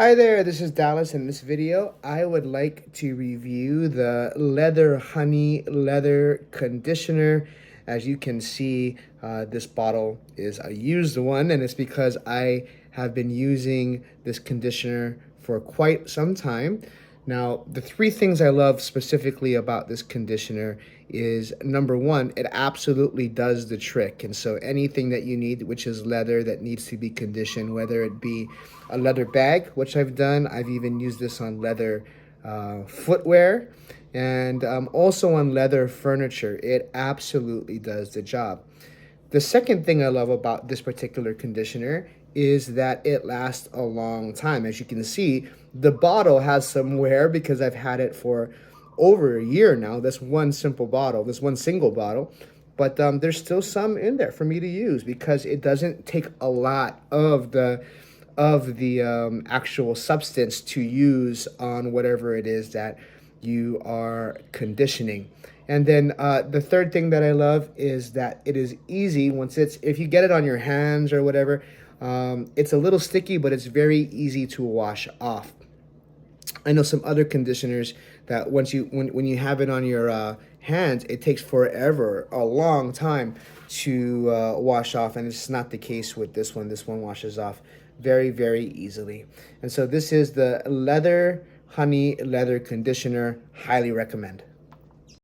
Hi there, this is Dallas. In this video, I would like to review the Leather Honey Leather Conditioner. As you can see, this bottle is a used one, and it's because I have been using this conditioner for quite some time. Now, the three things I love specifically about this conditioner is number one, it absolutely does the trick. And so anything that you need, which is leather that needs to be conditioned, whether it be a leather bag, which I've done, I've even used this on leather footwear, and also on leather furniture, it absolutely does the job. The second thing I love about this particular conditioner is that it lasts a long time. As you can see, the bottle has some wear because I've had it for over a year now. This one single bottle, but there's still some in there for me to use because it doesn't take a lot of the actual substance to use on whatever it is that you are conditioning. And then the third thing that I love is that it is easy if you get it on your hands or whatever, it's a little sticky, but it's very easy to wash off. I know some other conditioners that when you have it on your hands, it takes forever, a long time to wash off, and it's not the case with this one. This one washes off very easily. And so this is the Leather Honey Leather Conditioner. Highly recommend.